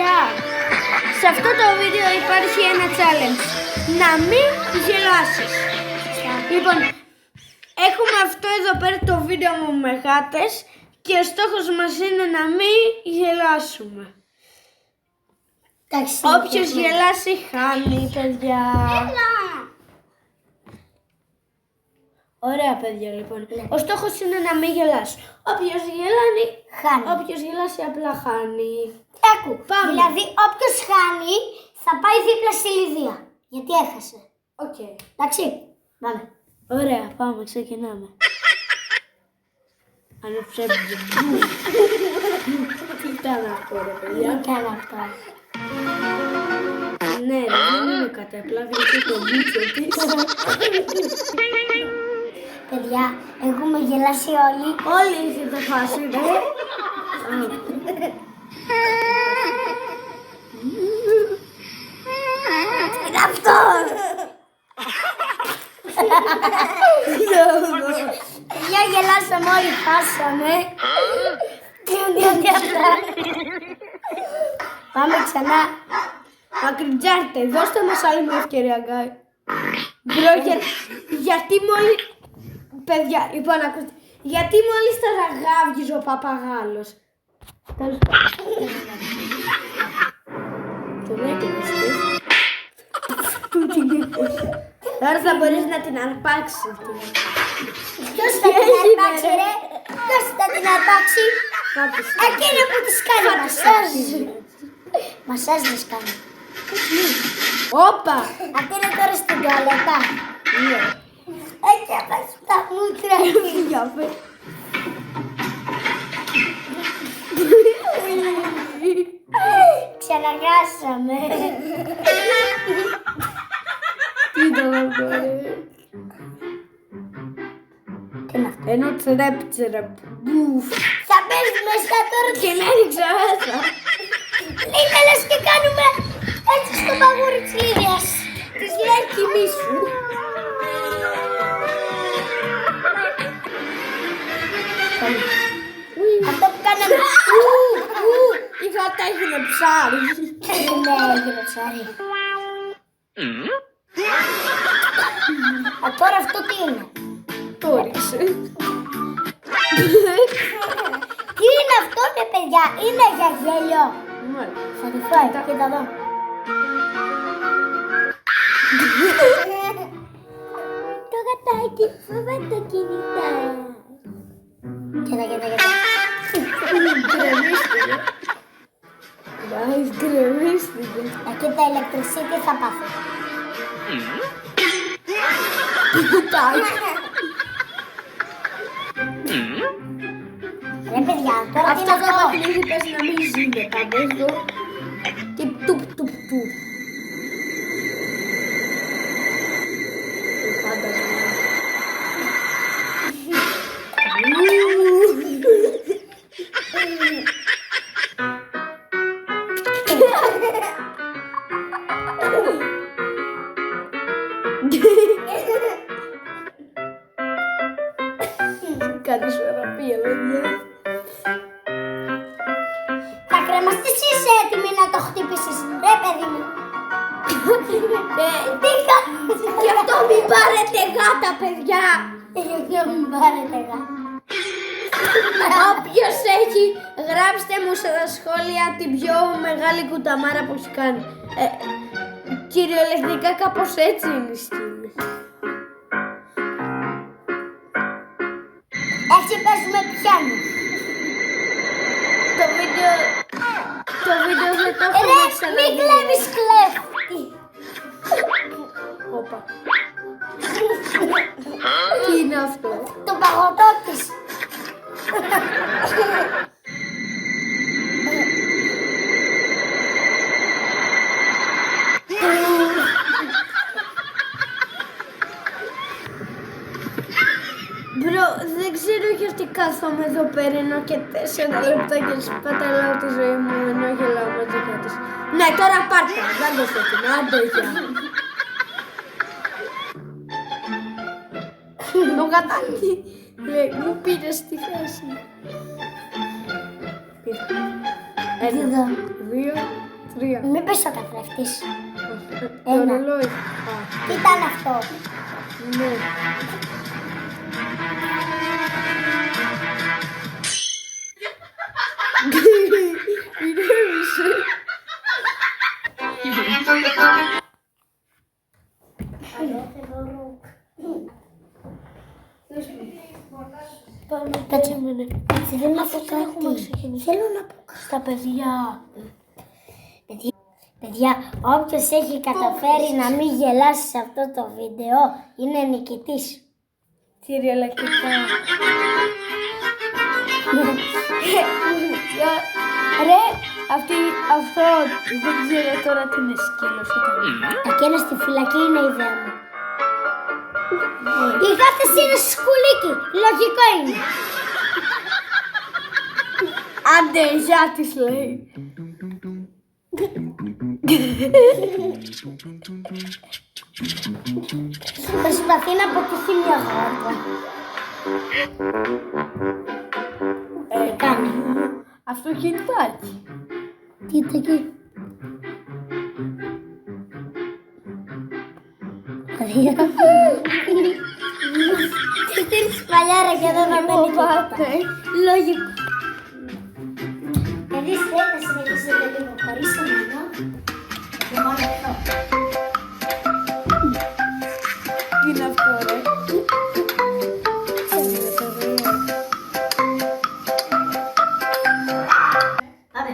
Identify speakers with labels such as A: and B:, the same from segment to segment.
A: παιδιά, σε αυτό το βίντεο υπάρχει ένα challenge. Να μην γελάσεις. Λοιπόν, έχουμε αυτό εδώ πέρα το βίντεο με γάτες και ο στόχος μας είναι να μην γελάσουμε. Όποιος γελάσει χάνει, παιδιά. Ωραία, παιδιά, λοιπόν. Ο στόχος είναι να μην γελάσει. Όποιος γελάνει,
B: Χάνει.
A: όποιος γελάσει απλά χάνει.
B: Άκου,
A: Πάμε.
B: δηλαδή όποιος χάνει θα πάει δίπλα στη Λιδία. Γιατί έχασε.
A: Οκ.
B: Εντάξει, πάμε.
A: Ωραία, πάμε, ξεκινάμε. Ανεψέμπτω. Τι ήταν αυτό, ρε παιδιά.
B: Τι κάνω αυτό.
A: Ναι, ρε, δεν είναι κάτι, απλά βγήκε το βίντεο πίσω.
B: Παιδιά, έχουμε γελάσει όλοι.
A: Όλοι έχετε φάσει, ρε.
B: Τι είναι αυτό. Παιδιά, γελάσαμε όλοι, χάσαμε. Τι είναι αυτά. Πάμε ξανά.
A: Μακριτζάρτε, δώστε μας άλλη μια ευκαιρία, γκάι. Μπρο, γιατί μόλις... Παιδιά, λοιπόν, ακούστε. Γιατί μόλις τώρα γάβγιζε ο παπαγάλος. Τέλος πάντων. Τον έκανες τι. Του την έκανες. Τώρα θα μπορείς να την αρπάξεις.
B: Ποιος θα την αρπάξει, ρε. Ποιος θα την αρπάξει. Εκείνο που της κάνει μασάζ. Μασάζ της κάνει.
A: Όπα!
B: Αυτή είναι τώρα στην τουαλέτα. Έχει απάσει τα μούτρα.
A: Για πες.
B: Ξαναγάσαμε.
A: Τι ήταν αυτό, ρε.
B: Τι είναι αυτό.
A: Ένα τσρέπ. Μπουφ.
B: Θα μπες μέσα τώρα
A: Και με έριξε μέσα.
B: είναι λες και κάνουμε έτσι στο παγούρι της Λίδιας.
A: Της λέει κοιμήσου.
B: Αυτό που κάναμε.
A: Η γάτα έγινε ψάρι.
B: Ναι, έγινε ψάρι. Τώρα αυτό τι είναι.
A: Το ρίξε.
B: Τι είναι αυτό, ρε παιδιά, είναι για γέλιο. Θα τη φάει, κοίτα εδώ. Το γατάκι φοβάται τα κινητά. Κοίτα.
A: Γκρεμίστηκε. Guys, γκρεμίστηκε.
B: Εκεί τα ηλεκτρισίτη θα πάθει. Ρε παιδιά, τώρα τι είναι
A: Αυτό το
B: αυτό.
A: παιχνίδι πες να μην ζήνε πάντα εδώ. Και τουπ. Φάντασμα. Κάτι ισορροπία, παιδιά.
B: Θα κρεμαστείς, είσαι έτοιμη να το χτύπησες, ρε παιδί μου. Τι κάνεις.
A: Γι' αυτό μην πάρετε γάτα, παιδιά.
B: Γιατί μην πάρετε γάτα.
A: Όποιος έχει, γράψτε μου στα σχόλια την πιο μεγάλη κουταμάρα που έχει κάνει. Κυριολεκτικά κάπως έτσι είναι η σκηνή.
B: Έτσι παίζουμε πιάνο.
A: Το βίντεο δεν το
B: Ρε,
A: έχουμε
B: μην
A: ξαναδεί.
B: κλέβεις κλέφτη.
A: Όπα. Τι είναι αυτό.
B: Το παγωτό της.
A: Μπρο, δεν ξέρω γιατί κάθομαι εδώ πέρα ενώ και 4 λεπτά και σπαταλάω τη ζωή μου ενώ γελάω με τις γάτες. Ναι, τώρα πάρτα, δεν το θέλω, άντε γεια. Το γατάκι λέει, μου πήρες τη θέση. Πήρε. 1, 2, 3.
B: Μην πες ο καθρέφτης.
A: Το
B: Ένα.
A: ρολόι.
B: Τι ήταν αυτό.
A: Ναι. Ηρέμησε.
B: Κάτσε με, ναι. Θέλω να πω κάτι. Θέλω να πω κάτι. Στα παιδιά. Παιδιά, όποιος έχει καταφέρει να μην γελάσει σε αυτό το βίντεο είναι νικητής.
A: Κυριολεκτικά.
B: Ρε,
A: Αυτό δεν ξέρω τώρα τι είναι σκύλος ήταν.
B: εκείνο στη φυλακή είναι η ιδέα μου. Η γάτες είναι σκουλίκι. Λογικό είναι.
A: Άντε, γεια της λέει.
B: Προσπαθεί να αποτυχεί μια γάτα. Τι κάνει.
A: Αυτοκινητάκι.
B: Τι είναι εκεί. Τι στείλεις παλιάρα και εδώ θα μένει τίποτα. Λογικό. Εμείς δεν θα συνεχίσετε λίγο χωρίς εμένα. Και μόνο εδώ.
A: Τι είναι αυτό ρε.
B: Πάμε.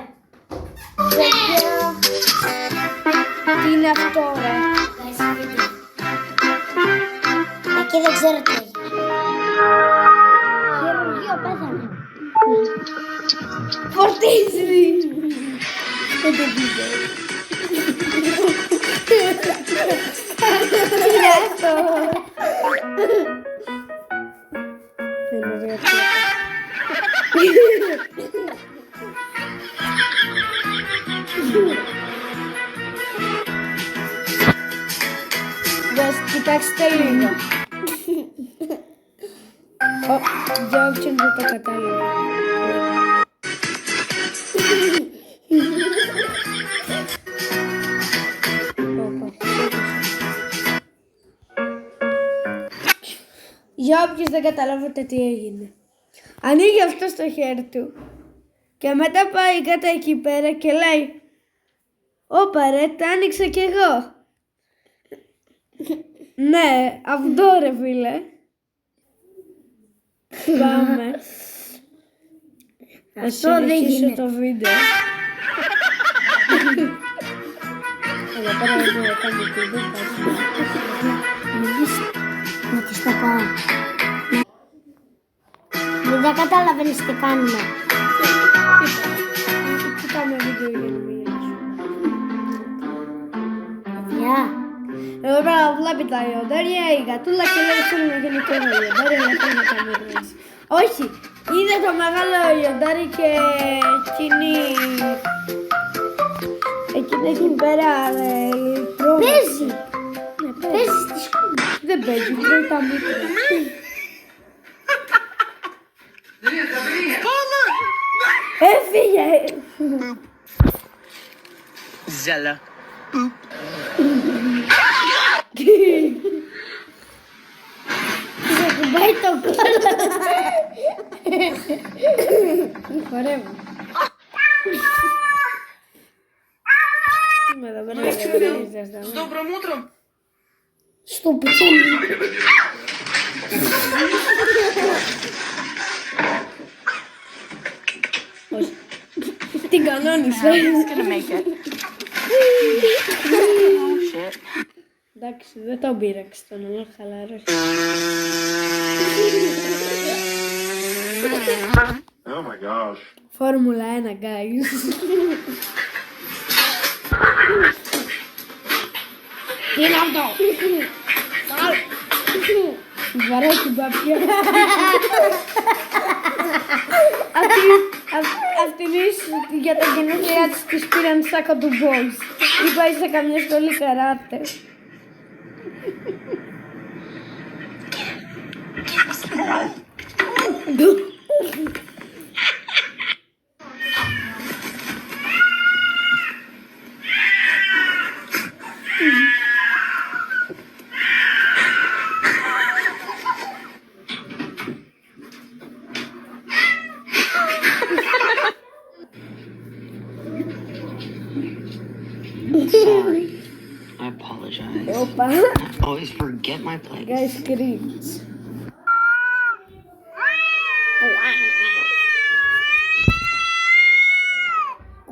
A: Τι είναι αυτό ρε.
B: Εκεί δεν ξέρω τι έγινε. Χειρουργείο πέθανε.
A: Φορτίζει. Δεν το πήγε. Τι είναι αυτό. Δεν είναι ωραία αυτό. Κοιτάξτε λίγο. Για όποιον δεν το κατάλαβε. Για όποιους δεν καταλάβετε τι έγινε. Ανοίγει αυτό στο χέρι του και μετά πάει κάτω εκεί πέρα και λέει «Όπα ρε, τα άνοιξα κι εγώ». Ναι, αυτό ρε φίλε. Πάμε.
B: Αυτό δεν γίνεται.
A: το βίντεο. Εδώ πέρα δεν έκανε τίποτα.
B: Να της το πω. Δεν καταλαβαίνεις τι κάνουμε.
A: Κοιτάμε βίντεο για να μην γελάσουμε.
B: Παιδιά.
A: Εδώ πέρα βλέπει τα λιοντάρια, η γατούλα και λέει θέλω να γίνει και ένα λιοντάρι να κάνει καμία. Όχι, είδε το μεγάλο λιοντάρι και εκείνη εκεί πέρα τρώει.
B: Παίζει. Παίζει στη σκούνα.
A: Δεν παίζει, τρώει τα μούτρα. Έφυγε!
C: Zella.
B: Σε κουμπάει το κόλλο.
A: Χορεύω. Με εδώ πέρα δεν
C: С добрым утром.
B: Στο πιτσίνι.
A: την κανόνισε.
C: Gonna make it. Oh shit.
A: Εντάξει, δεν τον πείραξε τον άλλο, χαλάρωσε.
D: Oh my gosh.
A: Φόρμουλα 1, guys.
B: Τι είναι αυτό.
A: Βαράει την παπιά. Αυτήν για τα γενέθλιά της της πήραν σάκο του boys. Ή πάει σε καμιά σχολή καράτε. Όπα.
C: Always forget my place.
A: Guys, screams.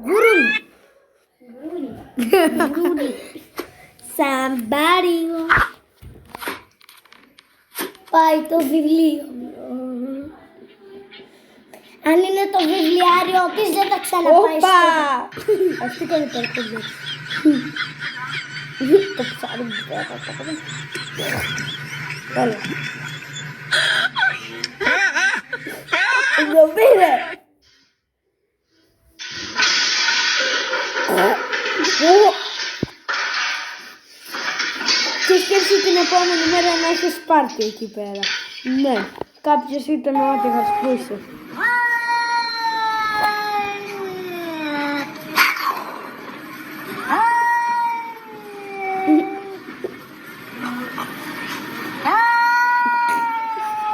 A: Γουρούνι. Somebody.
B: Πάει το βιβλίο. Αν είναι το βιβλιάριο της δεν θα ξαναπάει
A: Όπα.
B: στο...
A: Αυτή κάνει παρακολουθεί. Το ψάρι. Έλα. Το πήρε. Και σκέψου την επόμενη μέρα να έχεις πάρτι εκεί πέρα. Ναι, κάποιος ήταν ο άτυχος που είσαι.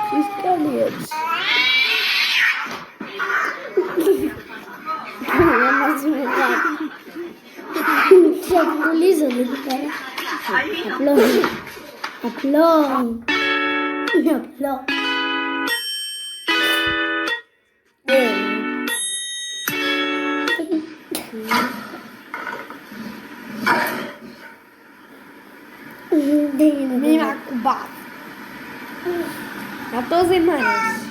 A: Ποιος κάνει έτσι. Να μας μεγάλη.
B: Ξεπουλίζονται εκεί πέρα. Απλό. Είναι απλό. Δεν είναι
A: Μην με ακουμπάς. Αυτό δεν μ' αρέσει.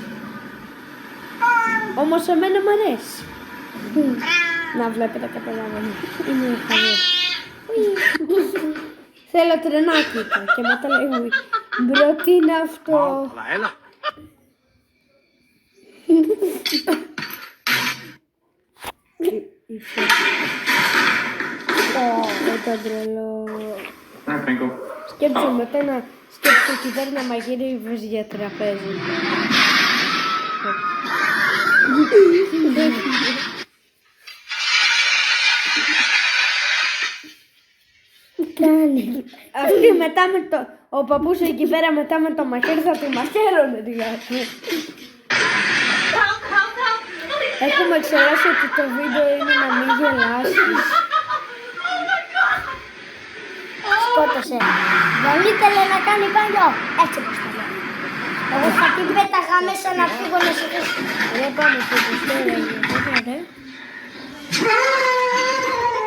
A: Όμως εμένα μ' αρέσει. Να βλέπετε, καταλαβαίνω. Είναι χαμηλό. Θέλω τρενάκι ήταν και μετά λέει μπρο τι είναι αυτό.
D: Αλλά έλα.
A: Ήταν τρελό.
D: Ναι, Πίνκο.
A: Σκέψου μετά να σκέψου εκεί πέρα να μαγείρευες για τραπέζι.
B: Κάνει.
A: Αυτή μετά με το... Ο παππούς εκεί πέρα μετά με το μαχαίρι θα τη μαχαίρωνε τη γάτη. Έχουμε εξαιρέσει ότι το βίντεο είναι να μην γελάσεις.
B: Σκότωσε. Δεν ήθελε να κάνει παλιό. Έτσι πως το λέω. Εγώ θα την πέταγα μέσα να φύγω να σε δώσω.
A: Δεν πάμε στο πιστεύω.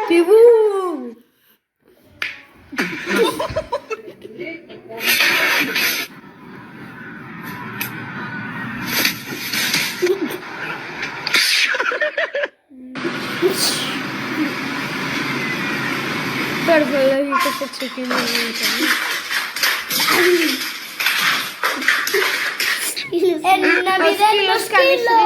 A: Τι βου! Perfect, θα ξεκινήσει.
B: Ένα μηδέν το σκύλο.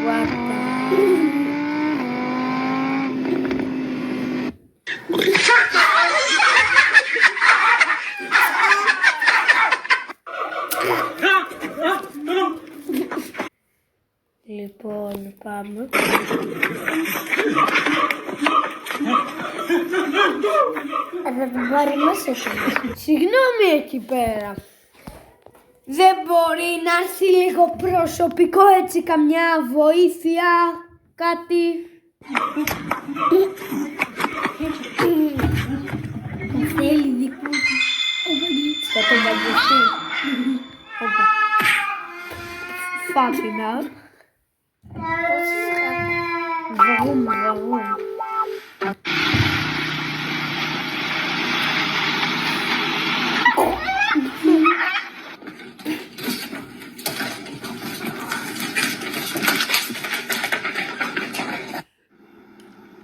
A: What Λοιπόν, πάμε.
B: Θα την πάρει μέσα σου.
A: Συγγνώμη εκεί πέρα. Δεν μπορεί να έρθει λίγο προσωπικό έτσι, καμιά βοήθεια, κάτι.
B: Θέλει δικού του.
A: Θα τον παγγιστεί. Φάτινα. Βαγούμ, βαγούμ.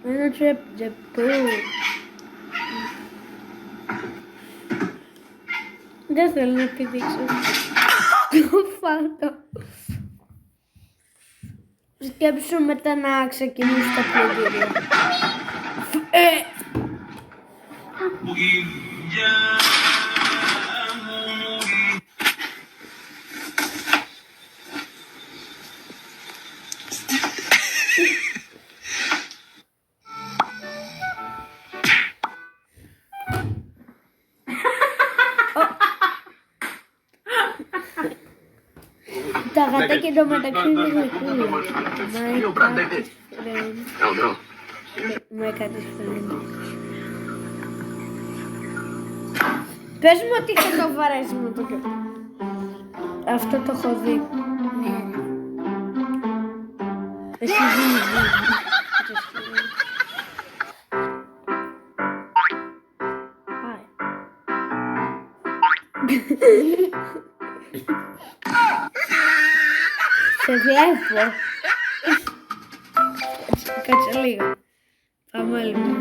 A: Ένα τσεπ-τσεπού. Δεν θέλω να τη δείξω. Φάτο. Σκέψου μετά να ξεκινήσει τα πλυντήρια. γατάκι εντωμεταξύ είναι γλυκούλα.
D: Oh no.
A: Μέκα της φρένη. Πες μου ότι και το βαρέσιμο το και... Αυτό το έχω δει.
B: Ναι.
A: Εσύ δίνεις δει. Σε βλέπω. Κάτσε λίγο. Πάμε άλλη μία.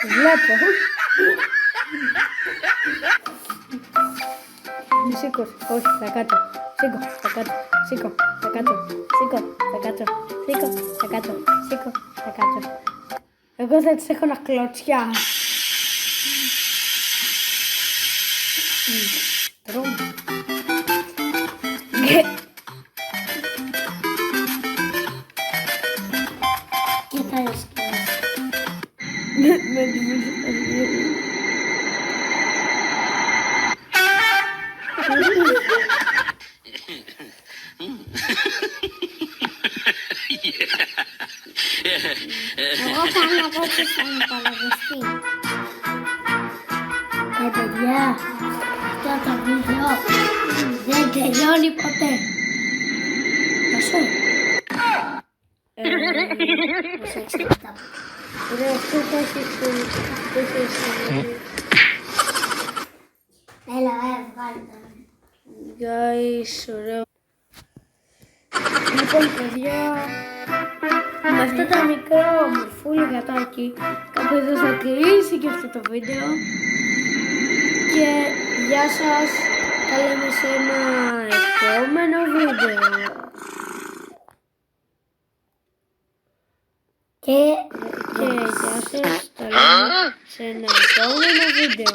A: Βλέπω. Μη σήκω, όχι, θα κάτω. Σήκω, θα κάτω. Σήκω, θα κάτω. Σήκω, θα κάτω. Σήκω, θα κάτω. Σήκω, θα κάτω. Εγώ θα τις έχω να κλωτσιά. Τρώμε.
B: Και θα eskimos.
A: Με τη μουσική.
B: Εγώ θα να πω και στον υπολογιστή. Παιδιά, αυτό το βίντεο δεν τελειώνει ποτέ. Πόσο? Πόσο έχεις λεπτά.
A: Ρε, αυτό θα έχει
B: Έλα, βγάλει το.
A: Guys, ωραίο. Λοιπόν, παιδιά, με αυτό το μικρό μορφούλι γατάκι, κάπου εδώ θα κλείσει και αυτό το βίντεο. Και γεια σας, τα λέμε σε ένα επόμενο βίντεο.
B: Και
A: Και γεια σας, τα λέμε σε ένα επόμενο βίντεο.